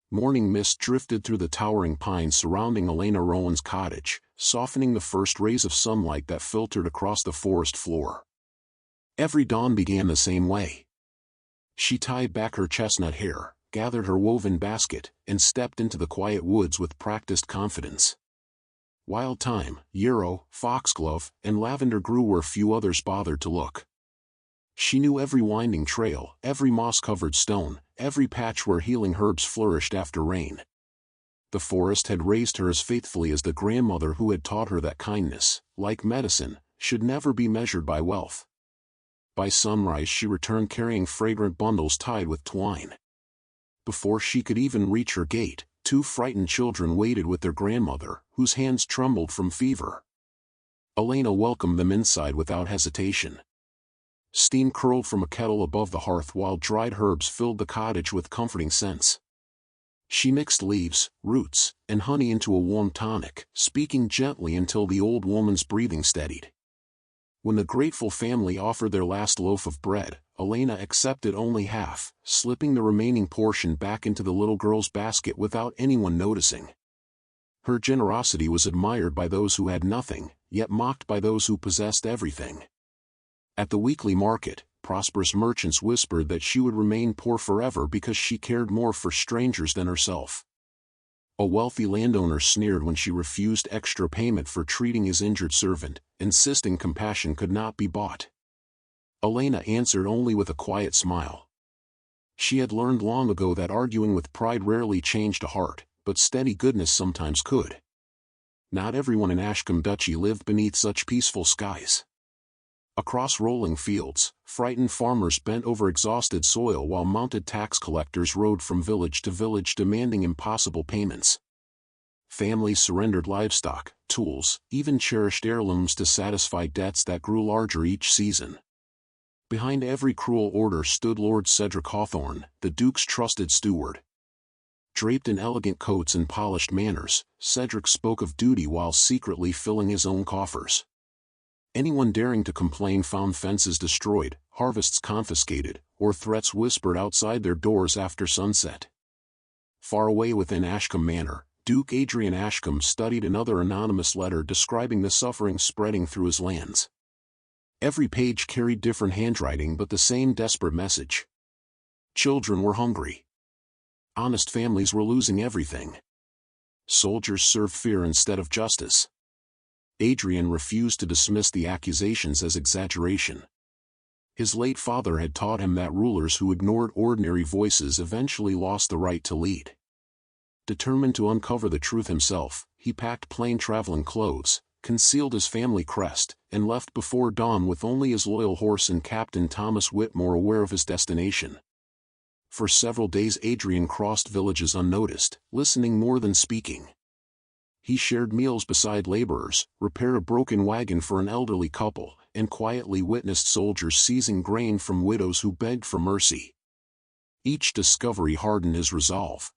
Morning mist drifted through the towering pines surrounding Elena Rowan's cottage, softening the first rays of sunlight that filtered across the forest floor. Every dawn began the same way. She tied back her chestnut hair, gathered her woven basket, and stepped into the quiet woods with practiced confidence. Wild thyme, yarrow, foxglove, and lavender grew where few others bothered to look. She knew every winding trail, every moss-covered stone, every patch where healing herbs flourished after rain. The forest had raised her as faithfully as the grandmother who had taught her that kindness, like medicine, should never be measured by wealth. By sunrise she returned carrying fragrant bundles tied with twine. Before she could even reach her gate, two frightened children waited with their grandmother, whose hands trembled from fever. Elena welcomed them inside without hesitation. Steam curled from a kettle above the hearth while dried herbs filled the cottage with comforting scents. She mixed leaves, roots, and honey into a warm tonic, speaking gently until the old woman's breathing steadied. When the grateful family offered their last loaf of bread, Elena accepted only half, slipping the remaining portion back into the little girl's basket without anyone noticing. Her generosity was admired by those who had nothing, yet mocked by those who possessed everything. At the weekly market, prosperous merchants whispered that she would remain poor forever because she cared more for strangers than herself. A wealthy landowner sneered when she refused extra payment for treating his injured servant, insisting compassion could not be bought. Elena answered only with a quiet smile. She had learned long ago that arguing with pride rarely changed a heart, but steady goodness sometimes could. Not everyone in Ashcombe Duchy lived beneath such peaceful skies. Across rolling fields, frightened farmers bent over exhausted soil while mounted tax collectors rode from village to village demanding impossible payments. Families surrendered livestock, tools, even cherished heirlooms to satisfy debts that grew larger each season. Behind every cruel order stood Lord Cedric Hawthorne, the Duke's trusted steward. Draped in elegant coats and polished manners, Cedric spoke of duty while secretly filling his own coffers. Anyone daring to complain found fences destroyed, harvests confiscated, or threats whispered outside their doors after sunset. Far away within Ashcombe Manor, Duke Adrian Ashcombe studied another anonymous letter describing the suffering spreading through his lands. Every page carried different handwriting but the same desperate message. Children were hungry. Honest families were losing everything. Soldiers served fear instead of justice. Adrian refused to dismiss the accusations as exaggeration. His late father had taught him that rulers who ignored ordinary voices eventually lost the right to lead. Determined to uncover the truth himself, he packed plain traveling clothes, concealed his family crest, and left before dawn with only his loyal horse and Captain Thomas Whitmore aware of his destination. For several days Adrian crossed villages unnoticed, listening more than speaking. He shared meals beside laborers, repaired a broken wagon for an elderly couple, and quietly witnessed soldiers seizing grain from widows who begged for mercy. Each discovery hardened his resolve.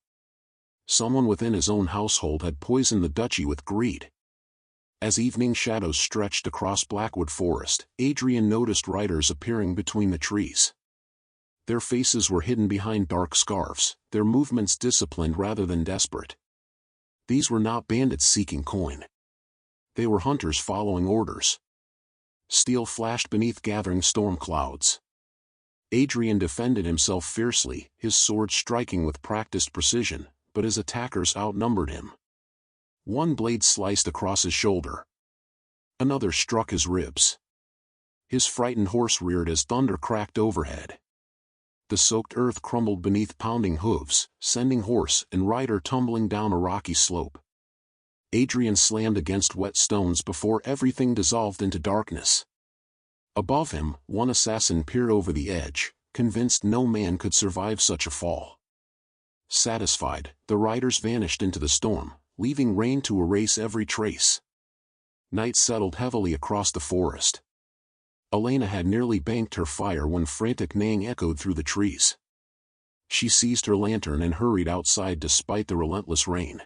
Someone within his own household had poisoned the duchy with greed. As evening shadows stretched across Blackwood Forest, Adrian noticed riders appearing between the trees. Their faces were hidden behind dark scarves, their movements disciplined rather than desperate. These were not bandits seeking coin. They were hunters following orders. Steel flashed beneath gathering storm clouds. Adrian defended himself fiercely, his sword striking with practiced precision, but his attackers outnumbered him. One blade sliced across his shoulder. Another struck his ribs. His frightened horse reared as thunder cracked overhead. The soaked earth crumbled beneath pounding hooves, sending horse and rider tumbling down a rocky slope. Adrian slammed against wet stones before everything dissolved into darkness. Above him, one assassin peered over the edge, convinced no man could survive such a fall. Satisfied, the riders vanished into the storm, leaving rain to erase every trace. Night settled heavily across the forest. Elena had nearly banked her fire when frantic neighing echoed through the trees. She seized her lantern and hurried outside despite the relentless rain.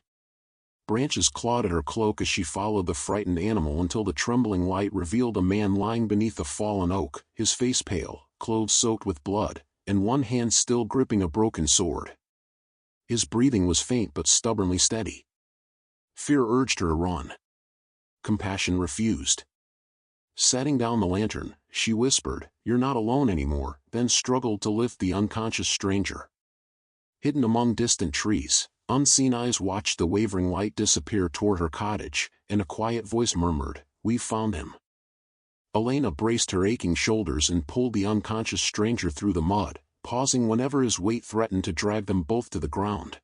Branches clawed at her cloak as she followed the frightened animal until the trembling light revealed a man lying beneath a fallen oak, his face pale, clothes soaked with blood, and one hand still gripping a broken sword. His breathing was faint but stubbornly steady. Fear urged her to run. Compassion refused. Setting down the lantern, she whispered, "You're not alone anymore," then struggled to lift the unconscious stranger. Hidden among distant trees, unseen eyes watched the wavering light disappear toward her cottage, and a quiet voice murmured, "We've found him." Elena braced her aching shoulders and pulled the unconscious stranger through the mud, pausing whenever his weight threatened to drag them both to the ground.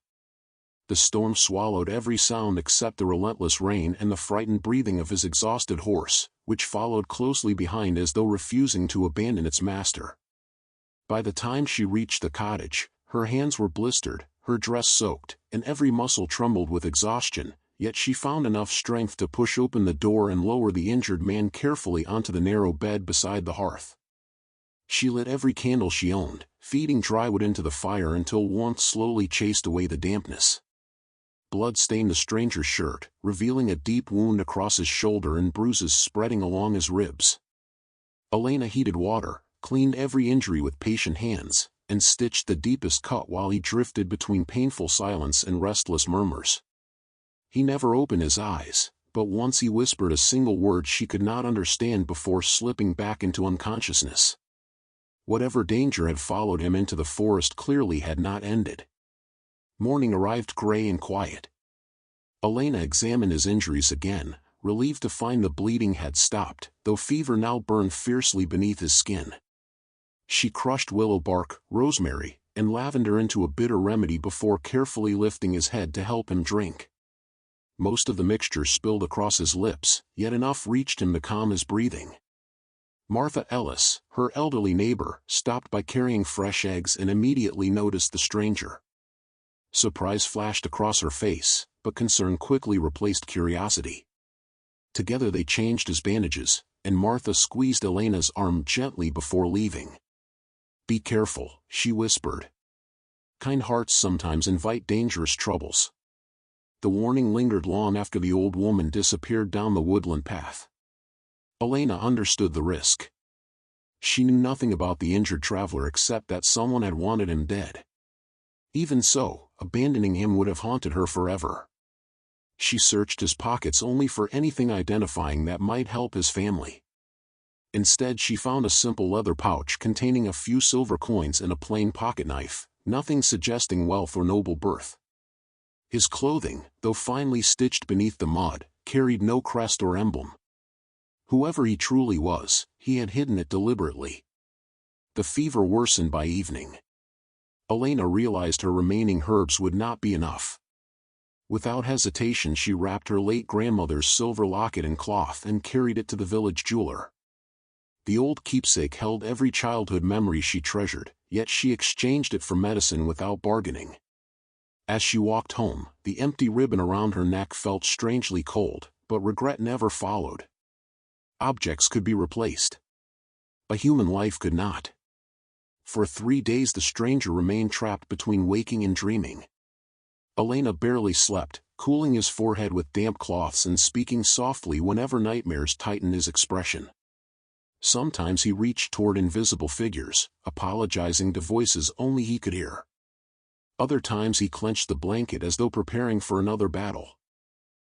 The storm swallowed every sound except the relentless rain and the frightened breathing of his exhausted horse, which followed closely behind as though refusing to abandon its master. By the time she reached the cottage, her hands were blistered, her dress soaked, and every muscle trembled with exhaustion, yet she found enough strength to push open the door and lower the injured man carefully onto the narrow bed beside the hearth. She lit every candle she owned, feeding dry wood into the fire until warmth slowly chased away the dampness. Blood stained the stranger's shirt, revealing a deep wound across his shoulder and bruises spreading along his ribs. Elena heated water, cleaned every injury with patient hands, and stitched the deepest cut while he drifted between painful silence and restless murmurs. He never opened his eyes, but once he whispered a single word she could not understand before slipping back into unconsciousness. Whatever danger had followed him into the forest clearly had not ended. Morning arrived gray and quiet. Elena examined his injuries again, relieved to find the bleeding had stopped, though fever now burned fiercely beneath his skin. She crushed willow bark, rosemary, and lavender into a bitter remedy before carefully lifting his head to help him drink. Most of the mixture spilled across his lips, yet enough reached him to calm his breathing. Martha Ellis, her elderly neighbor, stopped by carrying fresh eggs and immediately noticed the stranger. Surprise flashed across her face, but concern quickly replaced curiosity. Together they changed his bandages, and Martha squeezed Elena's arm gently before leaving. "Be careful," she whispered. "Kind hearts sometimes invite dangerous troubles." The warning lingered long after the old woman disappeared down the woodland path. Elena understood the risk. She knew nothing about the injured traveler except that someone had wanted him dead. Even so, abandoning him would have haunted her forever. She searched his pockets only for anything identifying that might help his family. Instead she found a simple leather pouch containing a few silver coins and a plain pocketknife, nothing suggesting wealth or noble birth. His clothing, though finely stitched beneath the mud, carried no crest or emblem. Whoever he truly was, he had hidden it deliberately. The fever worsened by evening. Elena realized her remaining herbs would not be enough. Without hesitation she wrapped her late grandmother's silver locket in cloth and carried it to the village jeweler. The old keepsake held every childhood memory she treasured, yet she exchanged it for medicine without bargaining. As she walked home, the empty ribbon around her neck felt strangely cold, but regret never followed. Objects could be replaced. A human life could not. For 3 days the stranger remained trapped between waking and dreaming. Elena barely slept, cooling his forehead with damp cloths and speaking softly whenever nightmares tightened his expression. Sometimes he reached toward invisible figures, apologizing to voices only he could hear. Other times he clenched the blanket as though preparing for another battle.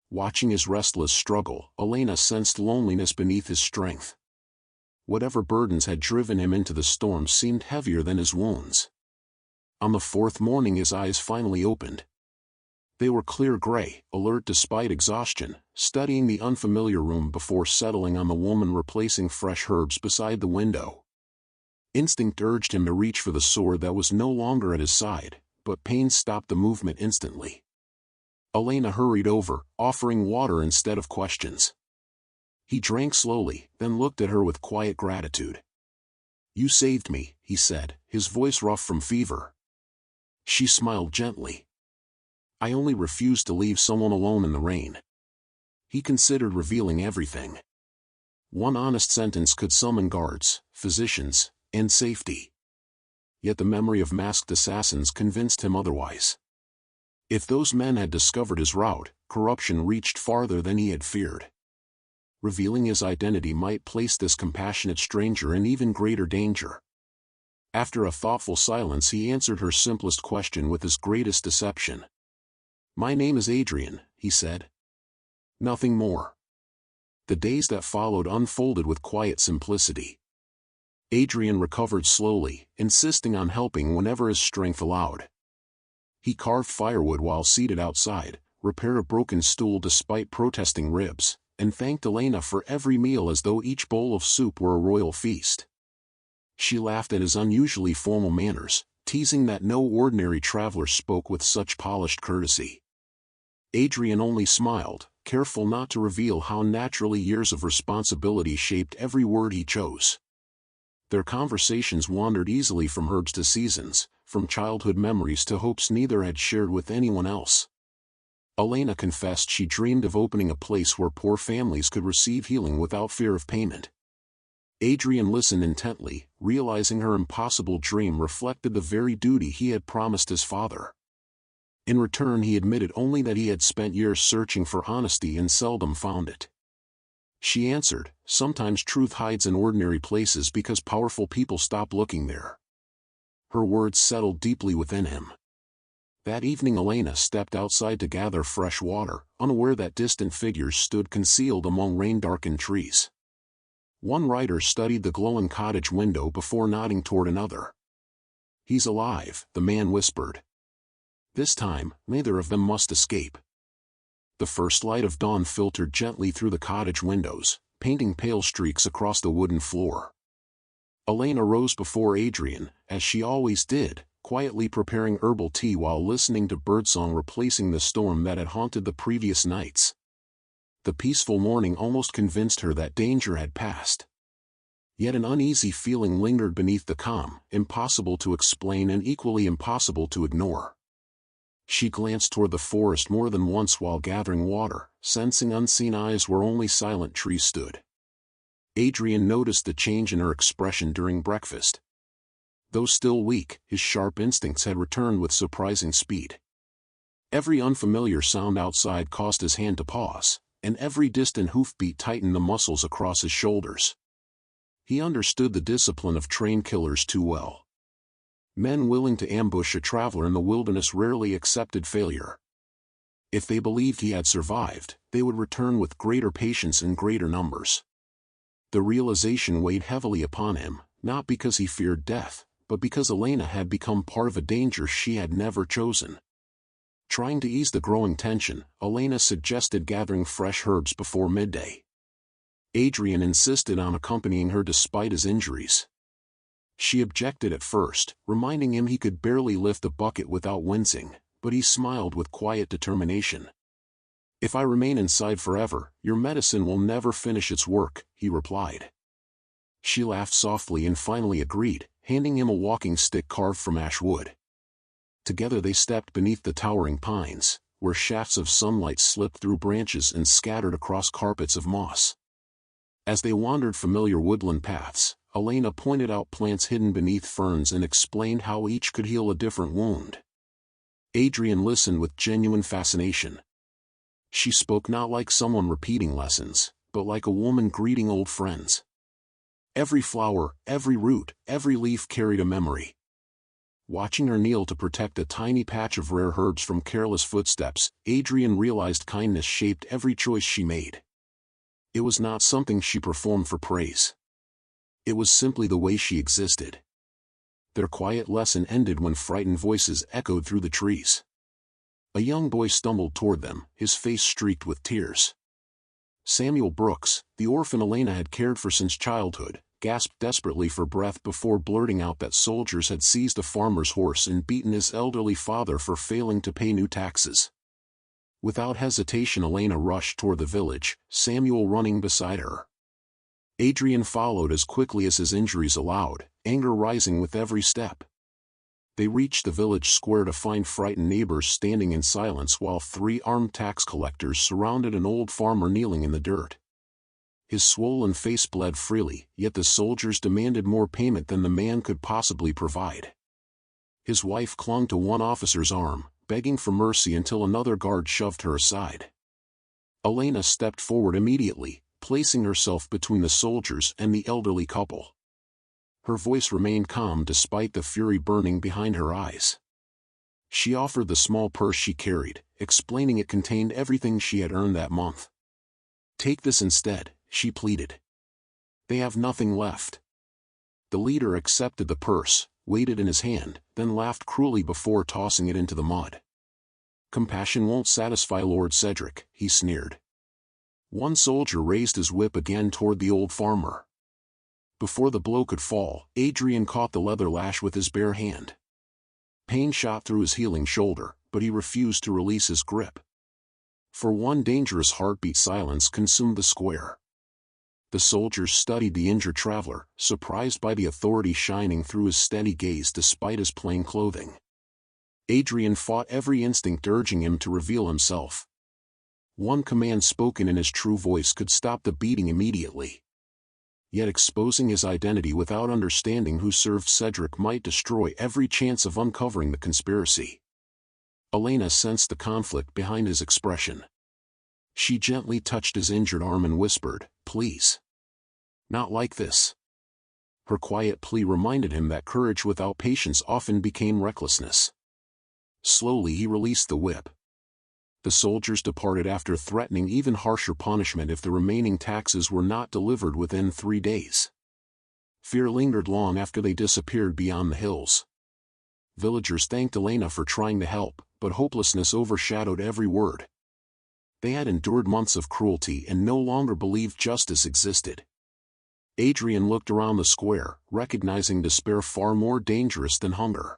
Watching his restless struggle, Elena sensed loneliness beneath his strength. Whatever burdens had driven him into the storm seemed heavier than his wounds. On the 4th morning his eyes finally opened. They were clear gray, alert despite exhaustion, studying the unfamiliar room before settling on the woman replacing fresh herbs beside the window. Instinct urged him to reach for the sword that was no longer at his side, but pain stopped the movement instantly. Elena hurried over, offering water instead of questions. He drank slowly, then looked at her with quiet gratitude. "You saved me," he said, his voice rough from fever. She smiled gently. "I only refused to leave someone alone in the rain." He considered revealing everything. One honest sentence could summon guards, physicians, and safety. Yet the memory of masked assassins convinced him otherwise. If those men had discovered his route, corruption reached farther than he had feared. Revealing his identity might place this compassionate stranger in even greater danger. After a thoughtful silence, he answered her simplest question with his greatest deception. "My name is Adrian," he said. Nothing more. The days that followed unfolded with quiet simplicity. Adrian recovered slowly, insisting on helping whenever his strength allowed. He carved firewood while seated outside, repaired a broken stool despite protesting ribs, and thanked Elena for every meal as though each bowl of soup were a royal feast. She laughed at his unusually formal manners, teasing that no ordinary traveler spoke with such polished courtesy. Adrian only smiled, careful not to reveal how naturally years of responsibility shaped every word he chose. Their conversations wandered easily from herbs to seasons, from childhood memories to hopes neither had shared with anyone else. Elena confessed she dreamed of opening a place where poor families could receive healing without fear of payment. Adrian listened intently, realizing her impossible dream reflected the very duty he had promised his father. In return, he admitted only that he had spent years searching for honesty and seldom found it. She answered, "Sometimes truth hides in ordinary places because powerful people stop looking there." Her words settled deeply within him. That evening Elena stepped outside to gather fresh water, unaware that distant figures stood concealed among rain-darkened trees. One rider studied the glowing cottage window before nodding toward another. "He's alive," the man whispered. "This time, neither of them must escape." The first light of dawn filtered gently through the cottage windows, painting pale streaks across the wooden floor. Elena rose before Adrian, as she always did, quietly preparing herbal tea while listening to birdsong replacing the storm that had haunted the previous nights. The peaceful morning almost convinced her that danger had passed. Yet an uneasy feeling lingered beneath the calm, impossible to explain and equally impossible to ignore. She glanced toward the forest more than once while gathering water, sensing unseen eyes where only silent trees stood. Adrian noticed the change in her expression during breakfast. Though still weak, his sharp instincts had returned with surprising speed. Every unfamiliar sound outside caused his hand to pause, and every distant hoofbeat tightened the muscles across his shoulders. He understood the discipline of trained killers too well. Men willing to ambush a traveler in the wilderness rarely accepted failure. If they believed he had survived, they would return with greater patience and greater numbers. The realization weighed heavily upon him, not because he feared death, but because Elena had become part of a danger she had never chosen. Trying to ease the growing tension, Elena suggested gathering fresh herbs before midday. Adrian insisted on accompanying her despite his injuries. She objected at first, reminding him he could barely lift a bucket without wincing, but he smiled with quiet determination. "If I remain inside forever, your medicine will never finish its work," he replied. She laughed softly and finally agreed, handing him a walking stick carved from ash wood. Together they stepped beneath the towering pines, where shafts of sunlight slipped through branches and scattered across carpets of moss. As they wandered familiar woodland paths, Elena pointed out plants hidden beneath ferns and explained how each could heal a different wound. Adrian listened with genuine fascination. She spoke not like someone repeating lessons, but like a woman greeting old friends. Every flower, every root, every leaf carried a memory. Watching her kneel to protect a tiny patch of rare herbs from careless footsteps, Adrian realized kindness shaped every choice she made. It was not something she performed for praise. It was simply the way she existed. Their quiet lesson ended when frightened voices echoed through the trees. A young boy stumbled toward them, his face streaked with tears. Samuel Brooks, the orphan Elena had cared for since childhood, gasped desperately for breath before blurting out that soldiers had seized a farmer's horse and beaten his elderly father for failing to pay new taxes. Without hesitation Elena rushed toward the village, Samuel running beside her. Adrian followed as quickly as his injuries allowed, anger rising with every step. They reached the village square to find frightened neighbors standing in silence while 3 armed tax collectors surrounded an old farmer kneeling in the dirt. His swollen face bled freely, yet the soldiers demanded more payment than the man could possibly provide. His wife clung to one officer's arm, begging for mercy until another guard shoved her aside. Elena stepped forward immediately, placing herself between the soldiers and the elderly couple. Her voice remained calm despite the fury burning behind her eyes. She offered the small purse she carried, explaining it contained everything she had earned that month. "Take this instead," she pleaded. "They have nothing left." The leader accepted the purse, weighed it in his hand, then laughed cruelly before tossing it into the mud. "Compassion won't satisfy Lord Cedric," he sneered. One soldier raised his whip again toward the old farmer. Before the blow could fall, Adrian caught the leather lash with his bare hand. Pain shot through his healing shoulder, but he refused to release his grip. For one dangerous heartbeat, silence consumed the square. The soldiers studied the injured traveler, surprised by the authority shining through his steady gaze despite his plain clothing. Adrian fought every instinct urging him to reveal himself. One command spoken in his true voice could stop the beating immediately. Yet exposing his identity without understanding who served Cedric might destroy every chance of uncovering the conspiracy. Elena sensed the conflict behind his expression. She gently touched his injured arm and whispered, "Please. Not like this." Her quiet plea reminded him that courage without patience often became recklessness. Slowly he released the whip. The soldiers departed after threatening even harsher punishment if the remaining taxes were not delivered within 3 days. Fear lingered long after they disappeared beyond the hills. Villagers thanked Elena for trying to help, but hopelessness overshadowed every word. They had endured months of cruelty and no longer believed justice existed. Adrian looked around the square, recognizing despair far more dangerous than hunger.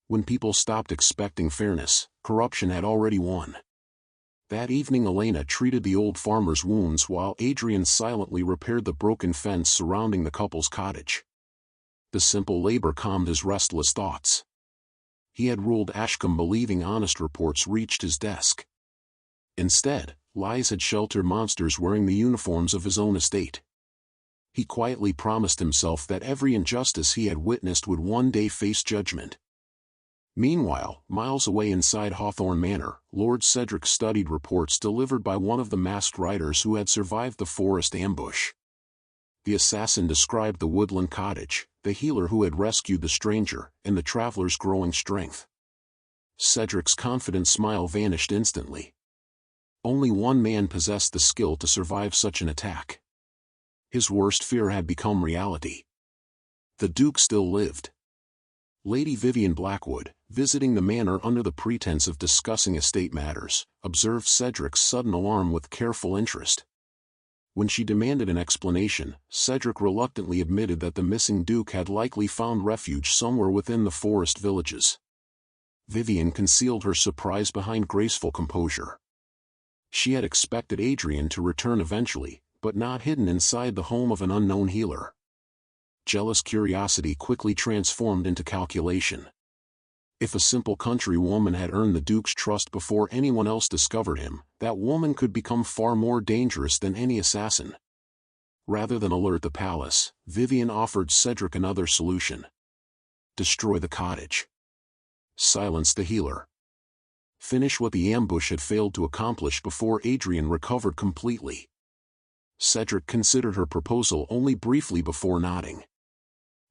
When people stopped expecting fairness, corruption had already won. That evening Elena treated the old farmer's wounds while Adrian silently repaired the broken fence surrounding the couple's cottage. The simple labor calmed his restless thoughts. He had ruled Ashcombe believing honest reports reached his desk. Instead, lies had sheltered monsters wearing the uniforms of his own estate. He quietly promised himself that every injustice he had witnessed would one day face judgment. Meanwhile, miles away inside Hawthorne Manor, Lord Cedric studied reports delivered by one of the masked riders who had survived the forest ambush. The assassin described the woodland cottage, the healer who had rescued the stranger, and the traveler's growing strength. Cedric's confident smile vanished instantly. Only one man possessed the skill to survive such an attack. His worst fear had become reality. The Duke still lived. Lady Vivian Blackwood, visiting the manor under the pretense of discussing estate matters, observed Cedric's sudden alarm with careful interest. When she demanded an explanation, Cedric reluctantly admitted that the missing Duke had likely found refuge somewhere within the forest villages. Vivian concealed her surprise behind graceful composure. She had expected Adrian to return eventually, but not hidden inside the home of an unknown healer. Jealous curiosity quickly transformed into calculation. If a simple country woman had earned the Duke's trust before anyone else discovered him, that woman could become far more dangerous than any assassin. Rather than alert the palace, Vivian offered Cedric another solution. Destroy the cottage. Silence the healer. Finish what the ambush had failed to accomplish before Adrian recovered completely. Cedric considered her proposal only briefly before nodding.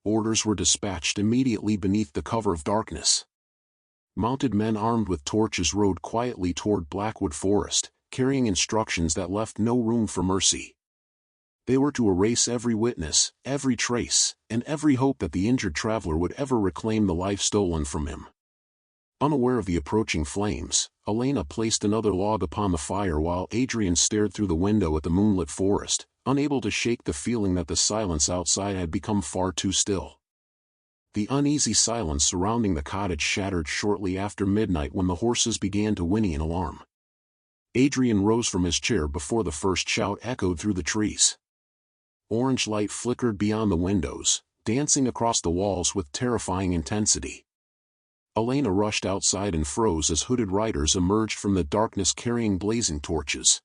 Orders were dispatched immediately beneath the cover of darkness. Mounted men armed with torches rode quietly toward Blackwood Forest, carrying instructions that left no room for mercy. They were to erase every witness, every trace, and every hope that the injured traveler would ever reclaim the life stolen from him. Unaware of the approaching flames, Elena placed another log upon the fire while Adrian stared through the window at the moonlit forest, unable to shake the feeling that the silence outside had become far too still. The uneasy silence surrounding the cottage shattered shortly after midnight when the horses began to whinny in alarm. Adrian rose from his chair before the first shout echoed through the trees. Orange light flickered beyond the windows, dancing across the walls with terrifying intensity. Elena rushed outside and froze as hooded riders emerged from the darkness carrying blazing torches.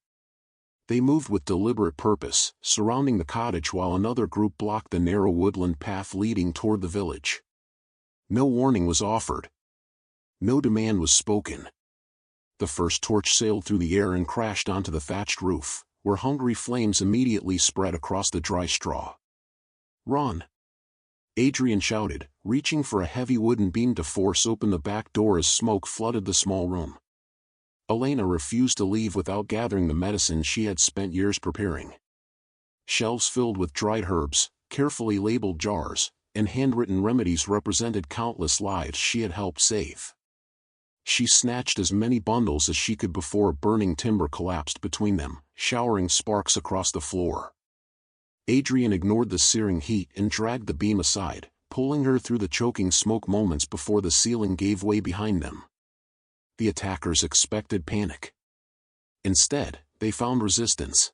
They moved with deliberate purpose, surrounding the cottage while another group blocked the narrow woodland path leading toward the village. No warning was offered. No demand was spoken. The first torch sailed through the air and crashed onto the thatched roof, where hungry flames immediately spread across the dry straw. "Run!" Adrian shouted, reaching for a heavy wooden beam to force open the back door as smoke flooded the small room. Elena refused to leave without gathering the medicine she had spent years preparing. Shelves filled with dried herbs, carefully labeled jars, and handwritten remedies represented countless lives she had helped save. She snatched as many bundles as she could before burning timber collapsed between them, showering sparks across the floor. Adrian ignored the searing heat and dragged the beam aside, pulling her through the choking smoke moments before the ceiling gave way behind them. The attackers expected panic. Instead, they found resistance.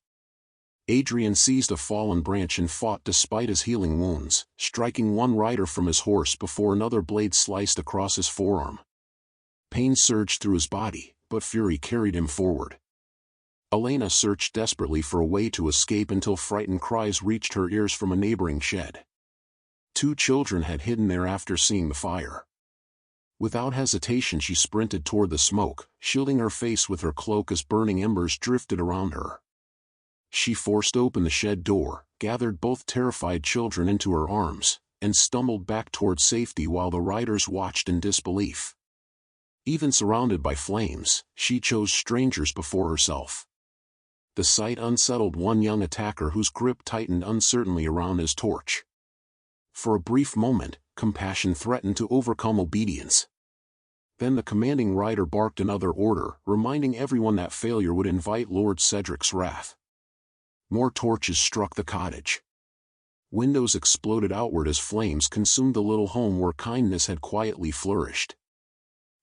Adrian seized a fallen branch and fought despite his healing wounds, striking one rider from his horse before another blade sliced across his forearm. Pain surged through his body, but fury carried him forward. Elena searched desperately for a way to escape until frightened cries reached her ears from a neighboring shed. 2 children had hidden there after seeing the fire. Without hesitation she sprinted toward the smoke, shielding her face with her cloak as burning embers drifted around her. She forced open the shed door, gathered both terrified children into her arms, and stumbled back toward safety while the riders watched in disbelief. Even surrounded by flames, she chose strangers before herself. The sight unsettled one young attacker whose grip tightened uncertainly around his torch. For a brief moment, compassion threatened to overcome obedience. Then the commanding rider barked another order, reminding everyone that failure would invite Lord Cedric's wrath. More torches struck the cottage. Windows exploded outward as flames consumed the little home where kindness had quietly flourished.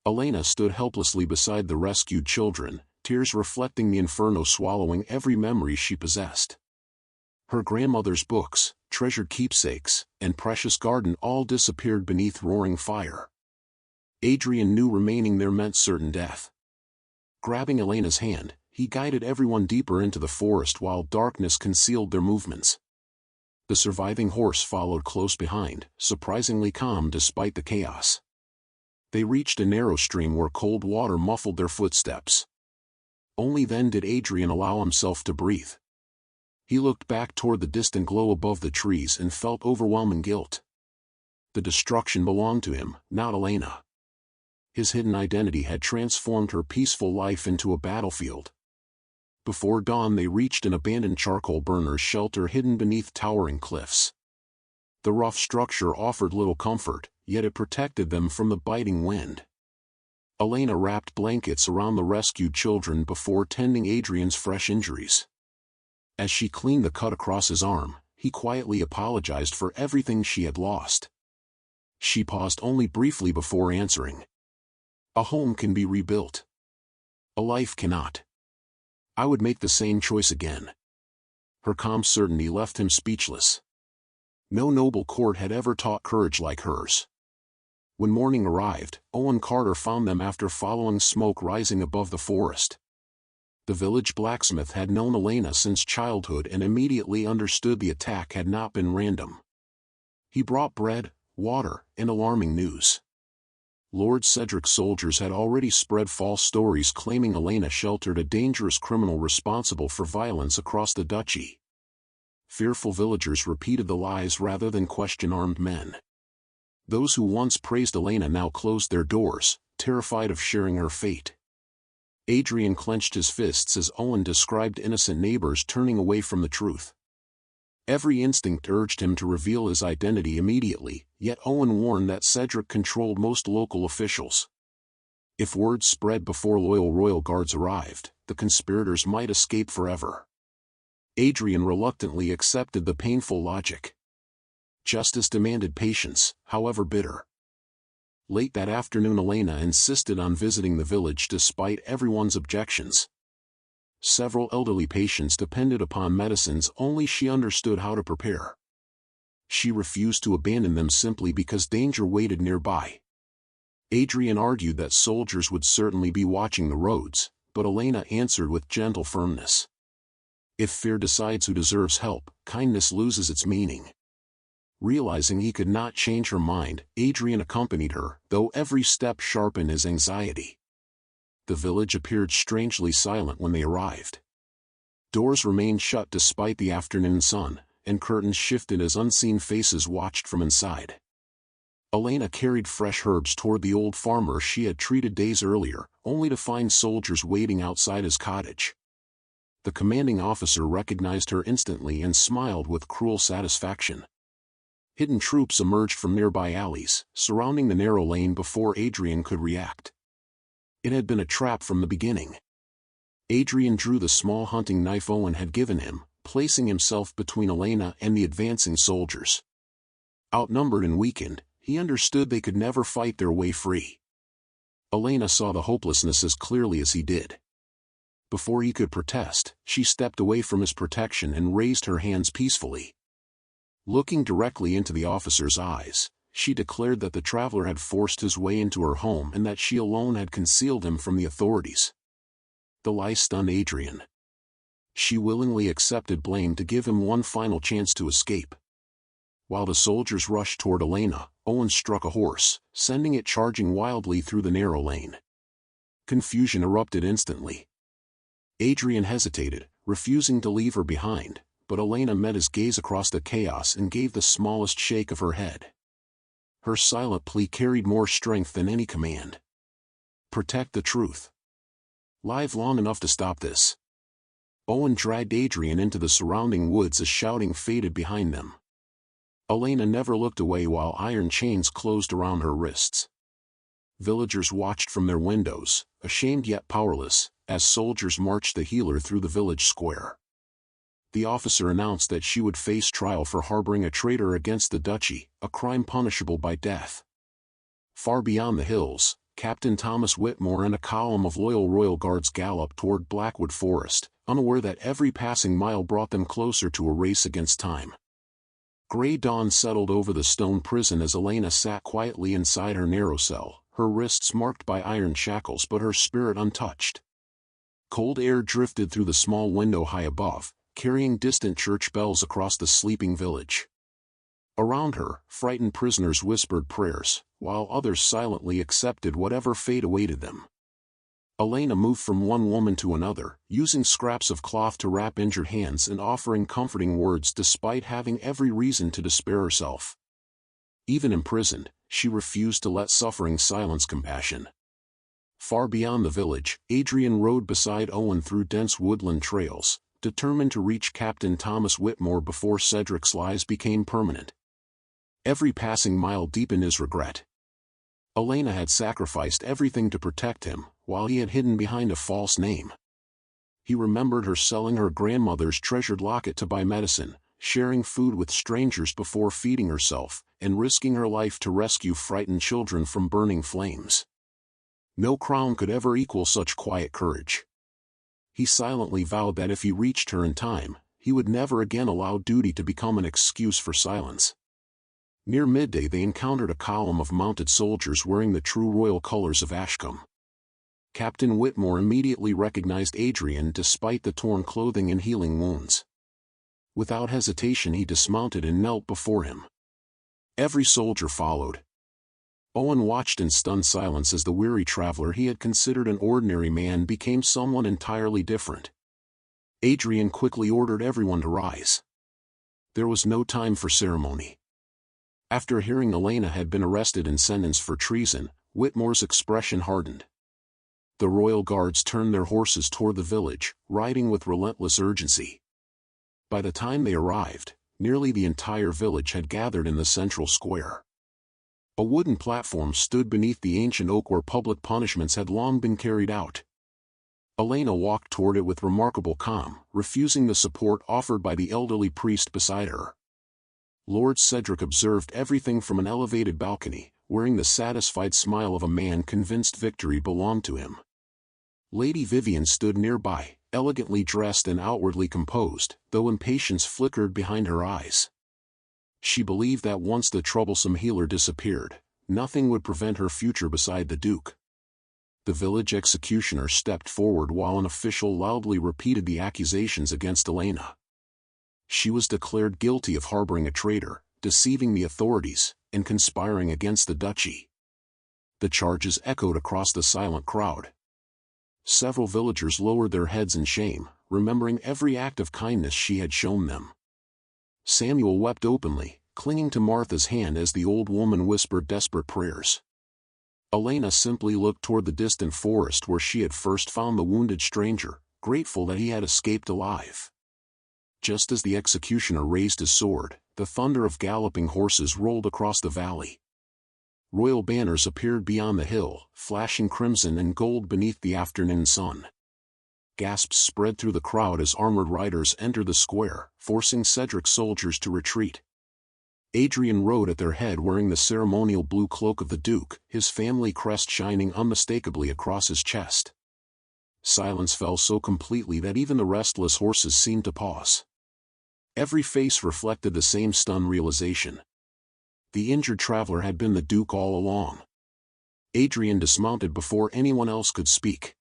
Elena stood helplessly beside the rescued children, tears reflecting the inferno swallowing every memory she possessed. Her grandmother's books, treasured keepsakes, and precious garden all disappeared beneath roaring fire. Adrian knew remaining there meant certain death. Grabbing Elena's hand, he guided everyone deeper into the forest while darkness concealed their movements. The surviving horse followed close behind, surprisingly calm despite the chaos. They reached a narrow stream where cold water muffled their footsteps. Only then did Adrian allow himself to breathe. He looked back toward the distant glow above the trees and felt overwhelming guilt. The destruction belonged to him, not Elena. His hidden identity had transformed her peaceful life into a battlefield. Before dawn they reached an abandoned charcoal burner's shelter hidden beneath towering cliffs. The rough structure offered little comfort, yet it protected them from the biting wind. Elena wrapped blankets around the rescued children before tending Adrian's fresh injuries. As she cleaned the cut across his arm, he quietly apologized for everything she had lost. She paused only briefly before answering. A home can be rebuilt. A life cannot. I would make the same choice again. Her calm certainty left him speechless. No noble court had ever taught courage like hers. When morning arrived, Owen Carter found them after following smoke rising above the forest. The village blacksmith had known Elena since childhood and immediately understood the attack had not been random. He brought bread, water, and alarming news. Lord Cedric's soldiers had already spread false stories claiming Elena sheltered a dangerous criminal responsible for violence across the duchy. Fearful villagers repeated the lies rather than question armed men. Those who once praised Elena now closed their doors, terrified of sharing her fate. Adrian clenched his fists as Owen described innocent neighbors turning away from the truth. Every instinct urged him to reveal his identity immediately, yet Owen warned that Cedric controlled most local officials. If word spread before loyal royal guards arrived, the conspirators might escape forever. Adrian reluctantly accepted the painful logic. Justice demanded patience, however bitter. Late that afternoon Elena insisted on visiting the village despite everyone's objections. Several elderly patients depended upon medicines only she understood how to prepare. She refused to abandon them simply because danger waited nearby. Adrian argued that soldiers would certainly be watching the roads, but Elena answered with gentle firmness. If fear decides who deserves help, kindness loses its meaning. Realizing he could not change her mind, Adrian accompanied her, though every step sharpened his anxiety. The village appeared strangely silent when they arrived. Doors remained shut despite the afternoon sun, and curtains shifted as unseen faces watched from inside. Elena carried fresh herbs toward the old farmer she had treated days earlier, only to find soldiers waiting outside his cottage. The commanding officer recognized her instantly and smiled with cruel satisfaction. Hidden troops emerged from nearby alleys, surrounding the narrow lane before Adrian could react. It had been a trap from the beginning. Adrian drew the small hunting knife Owen had given him, placing himself between Elena and the advancing soldiers. Outnumbered and weakened, he understood they could never fight their way free. Elena saw the hopelessness as clearly as he did. Before he could protest, she stepped away from his protection and raised her hands peacefully. Looking directly into the officer's eyes, she declared that the traveler had forced his way into her home and that she alone had concealed him from the authorities. The lie stunned Adrian. She willingly accepted blame to give him one final chance to escape. While the soldiers rushed toward Elena, Owen struck a horse, sending it charging wildly through the narrow lane. Confusion erupted instantly. Adrian hesitated, refusing to leave her behind, but Elena met his gaze across the chaos and gave the smallest shake of her head. Her silent plea carried more strength than any command. Protect the truth. Live long enough to stop this. Owen dragged Adrian into the surrounding woods as shouting faded behind them. Elena never looked away while iron chains closed around her wrists. Villagers watched from their windows, ashamed yet powerless, as soldiers marched the healer through the village square. The officer announced that she would face trial for harboring a traitor against the duchy, a crime punishable by death. Far beyond the hills, Captain Thomas Whitmore and a column of loyal royal guards galloped toward Blackwood Forest, unaware that every passing mile brought them closer to a race against time. Gray dawn settled over the stone prison as Elena sat quietly inside her narrow cell, her wrists marked by iron shackles but her spirit untouched. Cold air drifted through the small window high above, carrying distant church bells across the sleeping village. Around her, frightened prisoners whispered prayers, while others silently accepted whatever fate awaited them. Elena moved from one woman to another, using scraps of cloth to wrap injured hands and offering comforting words despite having every reason to despair herself. Even imprisoned, she refused to let suffering silence compassion. Far beyond the village, Adrian rode beside Owen through dense woodland trails, determined to reach Captain Thomas Whitmore before Cedric's lies became permanent. Every passing mile deepened his regret. Elena had sacrificed everything to protect him, while he had hidden behind a false name. He remembered her selling her grandmother's treasured locket to buy medicine, sharing food with strangers before feeding herself, and risking her life to rescue frightened children from burning flames. No crown could ever equal such quiet courage. He silently vowed that if he reached her in time, he would never again allow duty to become an excuse for silence. Near midday they encountered a column of mounted soldiers wearing the true royal colors of Ashcombe. Captain Whitmore immediately recognized Adrian despite the torn clothing and healing wounds. Without hesitation he dismounted and knelt before him. Every soldier followed. Owen watched in stunned silence as the weary traveler he had considered an ordinary man became someone entirely different. Adrian quickly ordered everyone to rise. There was no time for ceremony. After hearing Elena had been arrested and sentenced for treason, Whitmore's expression hardened. The royal guards turned their horses toward the village, riding with relentless urgency. By the time they arrived, nearly the entire village had gathered in the central square. A wooden platform stood beneath the ancient oak where public punishments had long been carried out. Elena walked toward it with remarkable calm, refusing the support offered by the elderly priest beside her. Lord Cedric observed everything from an elevated balcony, wearing the satisfied smile of a man convinced victory belonged to him. Lady Vivian stood nearby, elegantly dressed and outwardly composed, though impatience flickered behind her eyes. She believed that once the troublesome healer disappeared, nothing would prevent her future beside the Duke. The village executioner stepped forward while an official loudly repeated the accusations against Elena. She was declared guilty of harboring a traitor, deceiving the authorities, and conspiring against the duchy. The charges echoed across the silent crowd. Several villagers lowered their heads in shame, remembering every act of kindness she had shown them. Samuel wept openly, clinging to Martha's hand as the old woman whispered desperate prayers. Elena simply looked toward the distant forest where she had first found the wounded stranger, grateful that he had escaped alive. Just as the executioner raised his sword, the thunder of galloping horses rolled across the valley. Royal banners appeared beyond the hill, flashing crimson and gold beneath the afternoon sun. Gasps spread through the crowd as armored riders entered the square, forcing Cedric's soldiers to retreat. Adrian rode at their head wearing the ceremonial blue cloak of the Duke, his family crest shining unmistakably across his chest. Silence fell so completely that even the restless horses seemed to pause. Every face reflected the same stunned realization. The injured traveler had been the Duke all along. Adrian dismounted before anyone else could speak.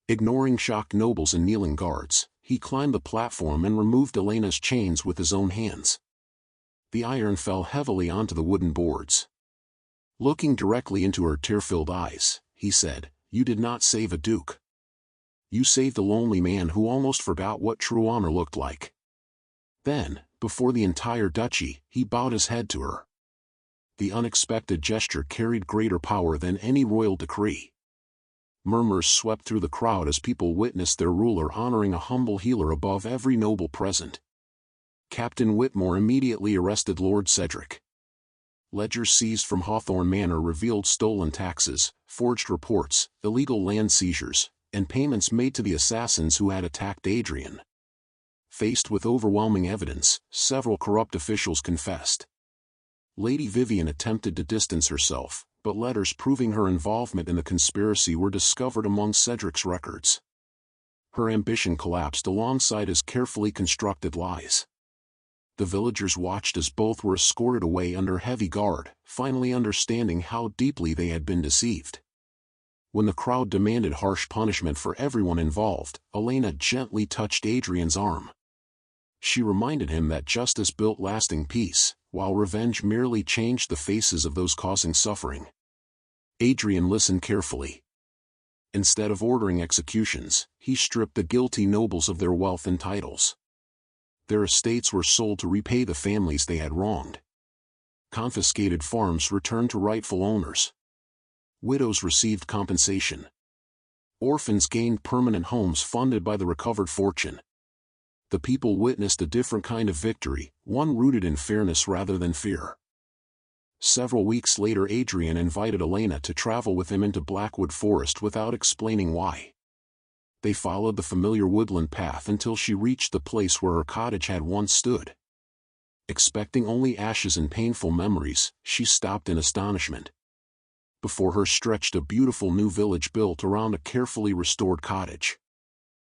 Ignoring shocked nobles and kneeling guards, he climbed the platform and removed Elena's chains with his own hands. The iron fell heavily onto the wooden boards. Looking directly into her tear-filled eyes, he said, "You did not save a duke. You saved a lonely man who almost forgot what true honor looked like." Then, before the entire duchy, he bowed his head to her. The unexpected gesture carried greater power than any royal decree. Murmurs swept through the crowd as people witnessed their ruler honoring a humble healer above every noble present. Captain Whitmore immediately arrested Lord Cedric. Ledgers seized from Hawthorne Manor revealed stolen taxes, forged reports, illegal land seizures, and payments made to the assassins who had attacked Adrian. Faced with overwhelming evidence, several corrupt officials confessed. Lady Vivian attempted to distance herself, but letters proving her involvement in the conspiracy were discovered among Cedric's records. Her ambition collapsed alongside his carefully constructed lies. The villagers watched as both were escorted away under heavy guard, finally understanding how deeply they had been deceived. When the crowd demanded harsh punishment for everyone involved, Elena gently touched Adrian's arm. She reminded him that justice built lasting peace, while revenge merely changed the faces of those causing suffering. Adrian listened carefully. Instead of ordering executions, he stripped the guilty nobles of their wealth and titles. Their estates were sold to repay the families they had wronged. Confiscated farms returned to rightful owners. Widows received compensation. Orphans gained permanent homes funded by the recovered fortune. The people witnessed a different kind of victory, one rooted in fairness rather than fear. Several weeks later Adrian invited Elena to travel with him into Blackwood Forest without explaining why. They followed the familiar woodland path until she reached the place where her cottage had once stood. Expecting only ashes and painful memories, she stopped in astonishment. Before her stretched a beautiful new village built around a carefully restored cottage.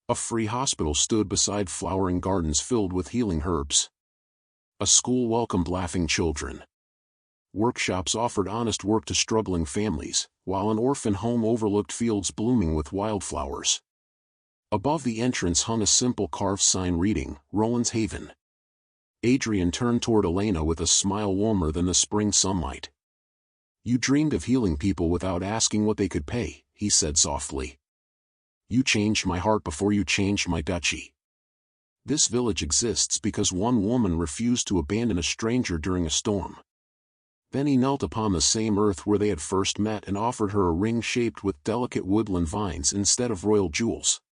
A free hospital stood beside flowering gardens filled with healing herbs. A school welcomed laughing children. Workshops offered honest work to struggling families, while an orphan home overlooked fields blooming with wildflowers. Above the entrance hung a simple carved sign reading, "Rowan's Haven." Adrian turned toward Elena with a smile warmer than the spring sunlight. "You dreamed of healing people without asking what they could pay," he said softly. "You changed my heart before you changed my duchy. This village exists because one woman refused to abandon a stranger during a storm." Then he knelt upon the same earth where they had first met and offered her a ring shaped with delicate woodland vines instead of royal jewels.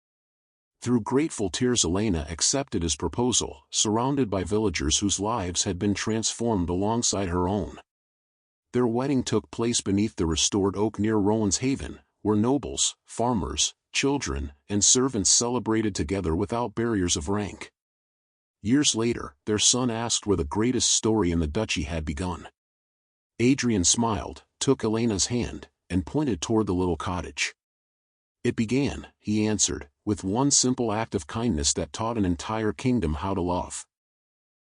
Through grateful tears Elena accepted his proposal, surrounded by villagers whose lives had been transformed alongside her own. Their wedding took place beneath the restored oak near Rowan's Haven, where nobles, farmers, children, and servants celebrated together without barriers of rank. Years later, their son asked where the greatest story in the duchy had begun. Adrian smiled, took Elena's hand, and pointed toward the little cottage. "It began," he answered, "with one simple act of kindness that taught an entire kingdom how to love."